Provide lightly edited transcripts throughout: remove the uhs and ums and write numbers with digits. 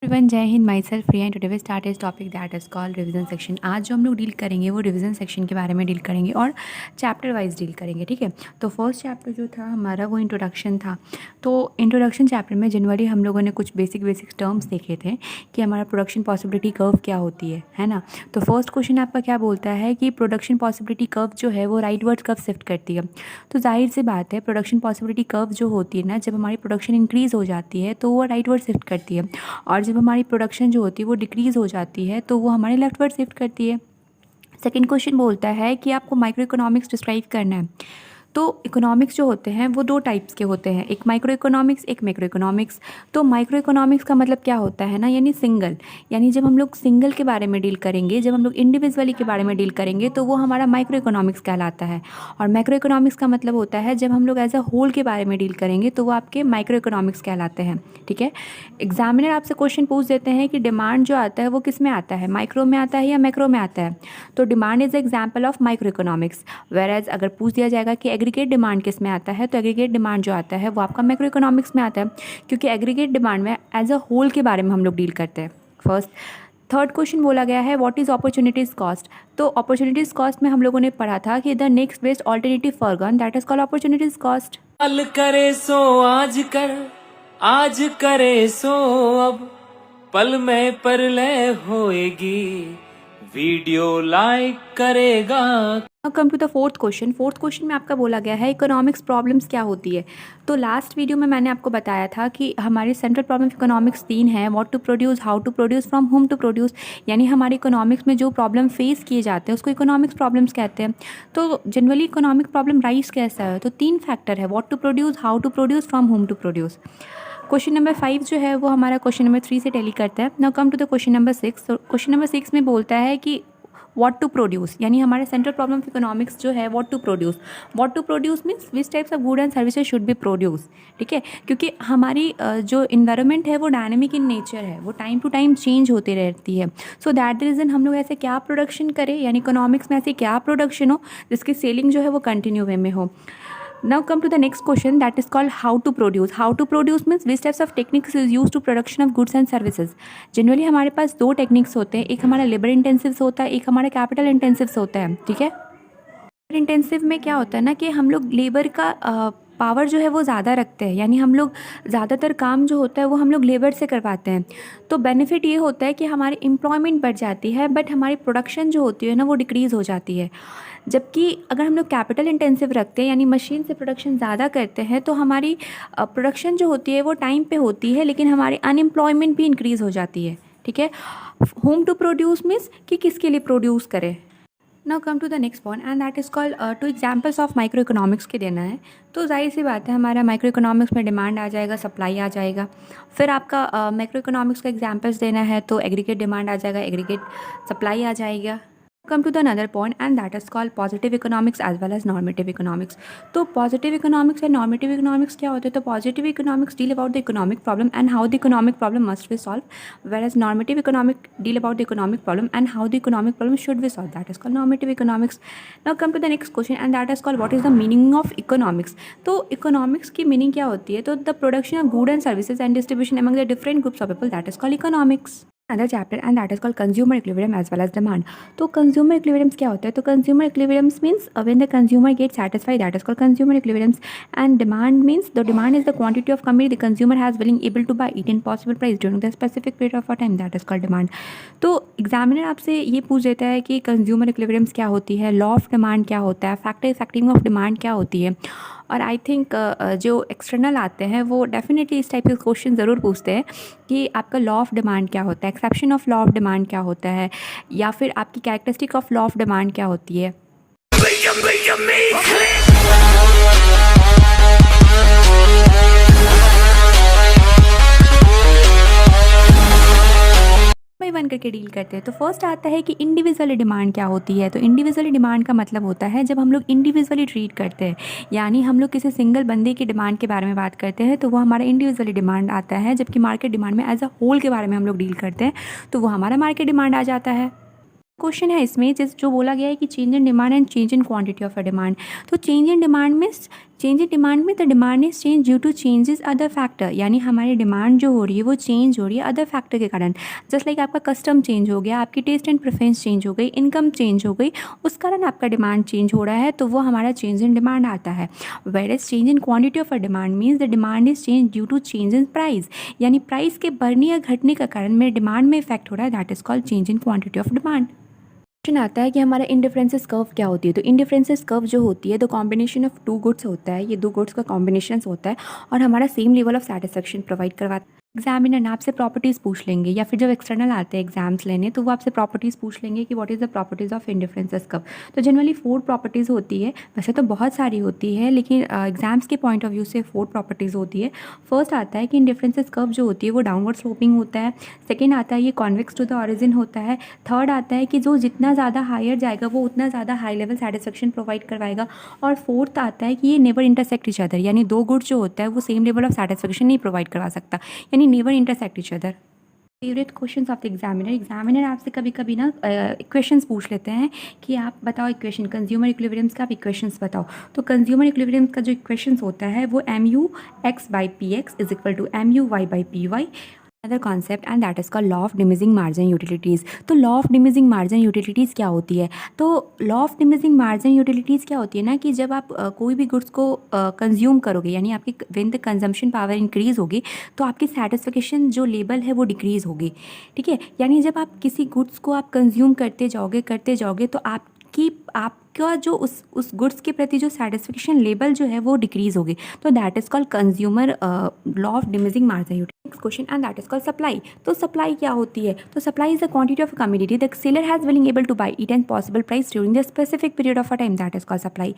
Everyone, जय हिंद। My self Priya and today we start is topic that is called revision section. आज जो हम लोग डील करेंगे वो रिवीजन सेक्शन के बारे में डील करेंगे और चैप्टर वाइज डील करेंगे। ठीक है, तो फर्स्ट चैप्टर जो था हमारा वो इंट्रोडक्शन था। तो इंट्रोडक्शन चैप्टर में जनरली हम लोगों ने कुछ बेसिक टर्म्स देखे थे कि हमारा प्रोडक्शन पॉसिबिलिटी कर्व क्या होती है ना। तो फर्स्ट क्वेश्चन आपका क्या बोलता है कि प्रोडक्शन पॉसिबिलिटी कर्व जो है वो राइटवर्ड्स कब शिफ्ट करती है। तो जाहिर सी बात है, प्रोडक्शन पॉसिबिलिटी कर्व जो होती है ना, जब हमारी प्रोडक्शन इंक्रीज़ हो जाती है तो वो राइटवर्ड शिफ्ट करती है, और जब हमारी प्रोडक्शन जो होती है वो डिक्रीज़ हो जाती है तो वो हमारे लेफ्टवर्ड शिफ्ट करती है। सेकंड क्वेश्चन बोलता है कि आपको माइक्रो इकोनॉमिक्स डिस्क्राइब करना है। तो इकोनॉमिक्स जो होते हैं वो दो टाइप्स के होते हैं, एक माइक्रो इकोनॉमिक्स, एक मैक्रो इकोनॉमिक्स। तो माइक्रो इकोनॉमिक्स का मतलब क्या होता है ना, यानी सिंगल, यानी जब हम लोग सिंगल के बारे में डील करेंगे, जब हम लोग इंडिविजुअली के बारे में डील करेंगे तो वो हमारा माइक्रो इकोनॉमिक्स कहलाता है। और मैक्रो इकोनॉमिक्स का मतलब होता है जब हम लोग एज अ होल के बारे में डील करेंगे तो वो आपके माइक्रो इकोनॉमिक्स कहलाते हैं। ठीक है, एग्जामिनर आपसे क्वेश्चन पूछ देते हैं कि डिमांड जो आता है वो किस में आता है, माइक्रो में आता है या मैक्रो में आता है। तो demand is example of micro economics. Where as अगर पूछ दिया जाएगा कि एग्रीगेट डिमांड किस में आता है, तो एग्रीगेट डिमांड जो आता है वो आपका मैक्रो इकोनॉमिक्स में आता है, क्योंकि एग्रीगेट डिमांड में एज अ होल के बारे में हम लोग डील करते हैं। फर्स्ट थर्ड क्वेश्चन बोला गया है व्हाट इज़ अपॉर्चुनिटीज़ कॉस्ट। तो अपॉर्चुनिटीज़ कॉस्ट में हम लोगों ने पढ़ा था कि the next best alternative for gun that is called opportunities cost. कल करे सो आज कर, आज करे सो अब, पल में परलय होएगी, वीडियो लाइक करेगा। अब come to the fourth question. Fourth question में आपका बोला गया है इकोनॉमिक्स प्रॉब्लम्स क्या होती है। तो लास्ट वीडियो में मैंने आपको बताया था कि हमारी सेंट्रल प्रॉब्लम ऑफ इकोनॉमिक्स 3 है, what to produce, how to produce, for whom to produce. यानी हमारे इकोनॉमिक्स में जो प्रॉब्लम फेस किए जाते हैं उसको इकोनॉमिक्स प्रॉब्लम्स कहते हैं। तो जनरली इकोनॉमिक प्रॉब्लम राइज कैसा है, तो 3 फैक्टर है, what to produce, how to produce, for whom to produce. Question number 5 जो है वो हमारा क्वेश्चन नंबर 3 से टेली करता है। Now come to the question number 6। तो क्वेश्चन नंबर 6 में बोलता है कि व्हाट टू प्रोड्यूस, यानी हमारे सेंट्रल प्रॉब्लम ऑफ इकोनॉमिक्स जो है what to produce. What to produce means which types of good and services should be produce. ठीक है, क्योंकि हमारी जो इन्वायरमेंट है वो डायनेमिक इन नेचर है, वो टाइम टू टाइम चेंज होती रहती है। सो दैट द रीज़न हम लोग ऐसे क्या प्रोडक्शन करें, यानी इकोनॉमिक्स में ऐसी क्या प्रोडक्शन हो जिसकी सेलिंग जो है वो कंटिन्यू वे में हो। Now come to the next question that is called how to produce. How to produce means which types of techniques is used to production of goods and services. Generally हमारे पास 2 techniques होते हैं, एक हमारा labour intensive होता है, एक हमारा capital intensive होता है। ठीक है, लेबर इंटेंसिव में क्या होता है ना कि हम लोग लेबर का पावर जो है वो ज़्यादा रखते हैं, यानी हम लोग ज़्यादातर काम जो होता है वो हम लोग लेबर से करवाते हैं। तो बेनिफिट ये होता है कि हमारी एम्प्लॉयमेंट बढ़ जाती है, बट हमारी प्रोडक्शन जो होती है ना वो डिक्रीज़ हो जाती है। जबकि अगर हम लोग कैपिटल इंटेंसिव रखते हैं, यानी मशीन से प्रोडक्शन ज़्यादा करते हैं, तो हमारी प्रोडक्शन जो होती है वो टाइम पे होती है, लेकिन हमारी अनएम्प्लॉयमेंट भी इंक्रीज़ हो जाती है। ठीक है, होम टू प्रोड्यूस मीन्स कि किसके लिए प्रोड्यूस करें। Now come to the next point and that is called 2 examples of micro economics के देना है। तो जाहिर सी बात है हमारा माइक्रो इकोनॉमिक्स में डिमांड आ जाएगा, सप्लाई आ जाएगा। फिर आपका मैक्रो इकोनॉमिक्स का एग्जाम्पल्स देना है तो एग्रीगेट डिमांड आ जाएगा, एग्रीगेट सप्लाई आ जाएगा। Come to the another point and that is called positive economics as well as normative economics. तो positive economics and normative economics क्या होते हैं, तो positive economics deal about the economic problem and how the economic problem must be solved, whereas normative economic deal about the economic problem and how the economic problem should be solved. That is called normative economics. Now come to the next question and that is called what is the meaning of economics. तो economics की meaning क्या होती है, तो the production of goods and services and distribution among the different groups of people, that is called economics. Another chapter and that is called consumer equilibrium as well as demand. तो consumer equilibrium क्या होता है, तो consumer equilibrium means when the consumer gets satisfied, that is called consumer equilibrium. And demand means the demand is the quantity of commodity the consumer has willing able to buy it in possible price during the specific period of time, that is called demand. तो examiner आपसे ये पूछ देता है कि consumer equilibrium क्या होती है, लॉ ऑफ डिमांड क्या होता है, फैक्टर इफेक्टिंग ऑफ डिमांड क्या होती है। और आई थिंक जो एक्सटर्नल आते हैं वो डेफिनेटली इस टाइप के क्वेश्चन ज़रूर पूछते हैं कि आपका लॉ ऑफ डिमांड क्या होता है, exception of law of demand क्या होता है, या फिर आपकी characteristic of law of demand क्या होती है। बाई वन करके डील करते हैं। तो फर्स्ट आता है कि इंडिविजुअली डिमांड क्या होती है। तो इंडिविजुअली डिमांड का मतलब होता है जब हम लोग इंडिविजुअली ट्रीट करते हैं, यानी हम लोग किसी सिंगल बंदे की डिमांड के बारे में बात करते हैं तो वो हमारा इंडिविजुअली डिमांड आता है। जबकि मार्केट डिमांड में एज अ होल के बारे में हम लोग डील करते हैं तो वो हमारा मार्केट डिमांड आ जाता है। क्वेश्चन है इसमें जो बोला गया है कि change in demand and change in quantity of a demand. तो चेंज इन डिमांड में the demand is change due to changes other factor, यानी हमारी डिमांड जो हो रही है वो चेंज हो रही है अदर फैक्टर के कारण। जस्ट लाइक आपका कस्टम चेंज हो गया, आपकी टेस्ट एंड प्रेफरेंस चेंज हो गई, इनकम चेंज हो गई, उस कारण आपका डिमांड चेंज हो रहा है, तो वो हमारा चेंज इन डिमांड आता है। Where as change in quantity of a demand means the demand is change due to change in price, यानी प्राइस के बढ़ने या घटने का कारण मेरे डिमांड में इफेक्ट हो रहा है, that is called change in quantity of demand. Question आता है कि हमारा इंडिफरेंसेस कर्व क्या होती है। तो इंडिफरेंसेस कर्व जो होती है, the combination of two goods होता है, ये दो गुड्स का कॉम्बिनेशन होता है और हमारा same level of satisfaction provide करवाता है। एग्जामिनर आपसे प्रॉपर्टीज़ पूछ लेंगे, या फिर जब एक्सटर्नल आते हैं एग्जाम्स लेने तो वो आपसे प्रॉपर्टीज़ पूछ लेंगे कि what is the properties of indifferences curve. तो जनरली 4 प्रॉपर्टीज़ होती है, वैसे तो बहुत सारी होती है लेकिन एग्जाम्स के पॉइंट ऑफ व्यू से 4 प्रॉपर्टीज़ होती है। फर्स्ट आता है कि इंडिफरेंसेस कर्व जो होती है वो डाउनवर्ड स्लोपिंग होता है। सेकेंड आता है ये कॉन्वेक्स टू द ऑरिजिन होता है। थर्ड आता है कि जो जितना ज़्यादा हायर जाएगा वो उतना ज़्यादा हाई लेवल सेटिस्फेक्शन प्रोवाइड करवाएगा। और फोर्थ आता है कि ये नेवर इंटरसेक्ट ईच अदर, यानी दो गुड्स जो होता है वो सेम लेवल ऑफ सेटिस्फेक्शन नहीं प्रोवाइड करवा सकता, यानी never intersect each other. Favourite questions of the examiner आपसे कभी कभी ना इक्वेशंस पूछ लेते हैं कि आप बताओ इक्वेशन, कंज्यूमर इक्विलिब्रियम्स का आप इक्वेशंस बताओ। तो कंज्यूमर इक्विलिब्रियम्स का जो इक्वेशंस होता है वो mu(x/px) is equal to mu(y/py). Other concept and that is called law of diminishing margin utilities. तो law of diminishing margin utilities क्या होती है? तो law of diminishing margin utilities क्या होती है ना कि जब आप कोई भी गुड्स को कंज्यूम करोगे, यानी आपकी when the consumption power increase होगी तो आपकी सेटिस्फेक्शन जो लेवल है वो डिक्रीज़ होगी। ठीक है, यानी जब आप किसी गुड्स को आप कंज्यूम करते जाओगे तो आपका जो उस गुड्स के प्रति जो सेटिस्फेक्शन लेवल जो है वो डिक्रीज होगी। तो that is called consumer law of diminishing margin utility. Next question and that is called supply. तो सप्लाई क्या होती है? तो supply is the quantity of commodity the seller has willing able two by it and possible price during the specific period of a time, that is called supply.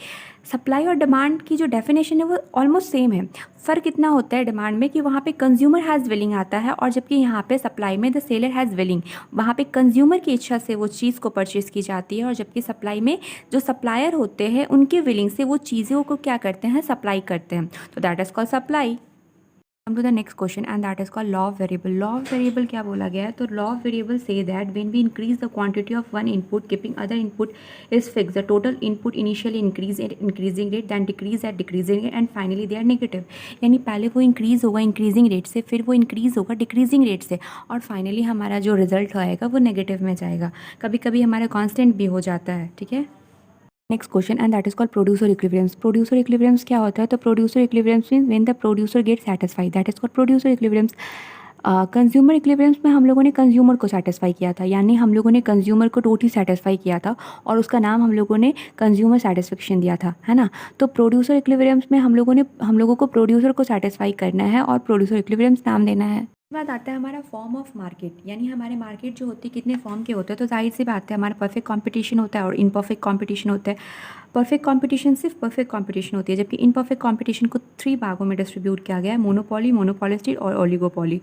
Supply और demand की जो definition है वो almost same है। फ़र्क इतना होता है डिमांड में कि वहाँ पे कंज्यूमर हैज़ विलिंग आता है और जबकि यहाँ पे सप्लाई में द सेलर हैज़ विलिंग, वहाँ पे कंज्यूमर की इच्छा से वो चीज़ को परचेज़ की जाती है और जबकि सप्लाई में जो सप्लायर होते हैं उनके विलिंग से वो चीज़ों को क्या करते हैं, सप्लाई करते हैं। तो that is called supply. Come to the next question and that is called law of variable. Law of variable क्या बोला गया है? तो law of variable says that when we increase the quantity of one input keeping other input is fix, the total input initially increase at increasing rate, then decrease at decreasing rate and finally they are negative. यानी पहले वो increase होगा increasing rate से, फिर वो increase होगा decreasing rate से और फाइनली हमारा जो रिजल्ट आएगा वो नेगेटिव में जाएगा। कभी कभी हमारा कॉन्स्टेंट भी हो जाता है। ठीक है, next question and that is called producer equilibriums. Producer equilibriums क्या होता है? तो producer equilibriums means when the producer get satisfied, that is called producer equilibriums. Consumer equilibriums में हम लोगों ने कंज्यूमर को सेटिस्फाई किया था, यानी हम लोगों ने कंज्यूमर को टोटली सेटिस्फाई किया था और उसका नाम हम लोगों ने कंज्यूमर सेटिस्फेक्शन दिया था, है ना। तो प्रोड्यूसर इक्विलिब्रियम्स में हम लोगों को प्रोड्यूसर को सेटिस्फाई करना है और प्रोड्यूसर इक्विलिब्रियम्स नाम देना है। बाद आता है हमारा फॉर्म ऑफ मार्केट, यानी हमारे मार्केट जो होती है कितने फॉर्म के होते हैं। तो जाहिर सी बात है हमारा परफेक्ट कंपटीशन होता है और इनपरफेक्ट कंपटीशन होता है। परफेक्ट कंपटीशन सिर्फ परफेक्ट कंपटीशन होती है, जबकि इनपरफेक्ट कंपटीशन को 3 भागों में डिस्ट्रीब्यूट किया गया है, मोनोपोली, मोनोपोलिस्टिक और oligopoly.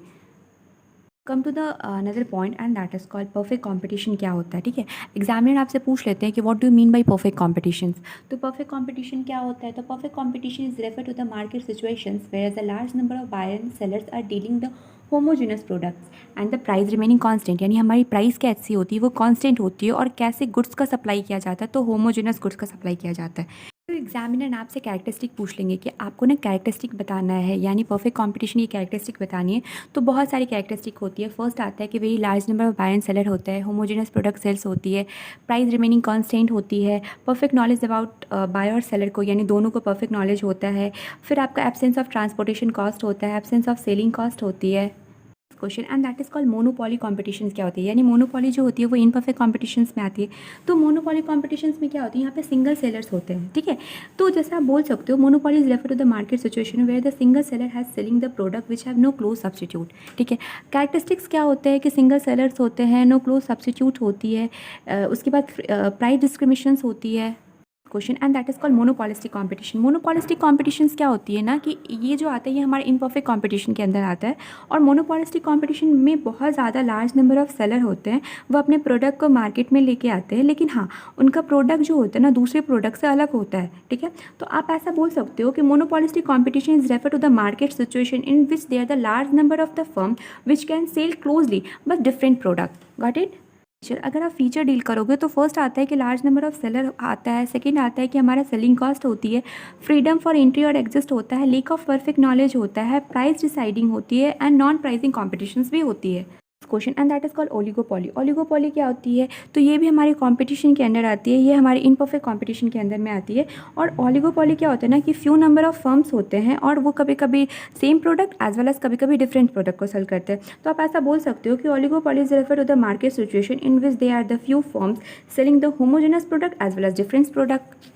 Come to the another point and that is called perfect competition क्या होता है। ठीक है, एग्जामिनर आपसे पूछ लेते हैं कि what do you mean by perfect competition. तो परफेक्ट कंपटीशन क्या होता है? तो perfect competition is refer to the market situations where the large number of buyer and sellers are dealing the homogenous products and the price remaining constant, यानी हमारी price कैसी होती है वो कांस्टेंट होती है और कैसे गुड्स का सप्लाई किया जाता है, तो होमोजेनस गुड्स का सप्लाई किया जाता है। तो एग्जामिनर आपसे कैरेक्टरिस्टिक पूछ लेंगे कि आपको ना कैरेक्टरिस्टिक बताना है, यानी परफेक्ट कंपटीशन की कैरेक्टरिस्टिक बतानी है। तो बहुत सारी कैरेक्टरिस्टिक होती है। फर्स्ट आता है कि very large number of buyer and seller होता है, होमोजेनस प्रोडक्ट सेल्स होती है, प्राइस रिमेनिंग कांस्टेंट होती है, परफेक्ट नॉलेज अबाउट बायर और सेलर को, यानी दोनों को परफेक्ट नॉलेज होता है। फिर आपका एब्सेंस ऑफ ट्रांसपोर्टेशन कॉस्ट होता है, एब्सेंस ऑफ सेलिंग कॉस्ट होती है। Question and that is called monopoly competitions क्या होती है? यानी मोनोपोली जो होती है वो इनपरफेक्ट कॉम्पिटिशन्स में आती है। तो मोनोपोली कॉम्पिटिशन्स में क्या होती है? यहाँ पे सिंगल सेलर्स होते हैं। ठीक है, तो जैसे आप बोल सकते हो monopoly is refer to the market situation where the single seller has selling the product which have no close substitute. ठीक है, कैरेक्टरिस्टिक्स क्या होते हैं कि सिंगल सेलर्स होते हैं, नो क्लोज सब्सटीट्यूट होती है, उसके बाद प्राइस डिस्क्रिमिनेशंस होती है। Question and that is called monopolistic competition. Monopolistic competitions क्या होती है ना कि ये जो आता है ये हमारे इनपरफेक्ट कंपटीशन के अंदर आता है और मोनोपोलिस्टिक कंपटीशन में बहुत ज़्यादा लार्ज नंबर ऑफ सेलर होते हैं, वो अपने प्रोडक्ट को मार्केट में लेके आते हैं, लेकिन हाँ उनका प्रोडक्ट जो होता है ना दूसरे प्रोडक्ट से अलग होता है। ठीक है, तो आप ऐसा बोल सकते हो कि monopolistic competition is refer to the market situation in which there the large number of the firm which can sell closely but different product. Got it? अगर आप फीचर डील करोगे तो फर्स्ट आता है कि लार्ज नंबर ऑफ सेलर आता है, second आता है कि हमारा सेलिंग कॉस्ट होती है, फ्रीडम फॉर एंट्री और एग्जिस्ट होता है, लेक ऑफ परफेक्ट नॉलेज होता है, प्राइस डिसाइडिंग होती है एंड नॉन प्राइसिंग कॉम्पिटिशन्स भी होती है question and that is called oligopoly. Oligopoly क्या होती है? तो ये भी हमारे कंपटीशन के अंडर आती है, ये हमारे इनपरफेक्ट कंपटीशन के अंदर में आती है। और ओलिगोपोली क्या होता है ना कि फ्यू नंबर ऑफ फर्म्स होते हैं और वो कभी कभी same product as well as कभी कभी डिफरेंट प्रोडक्ट को सेल करते हैं। तो आप ऐसा बोल सकते हो कि oligopoly is refer to the market situation in which they are the few firms selling the homogenous product as well as different product.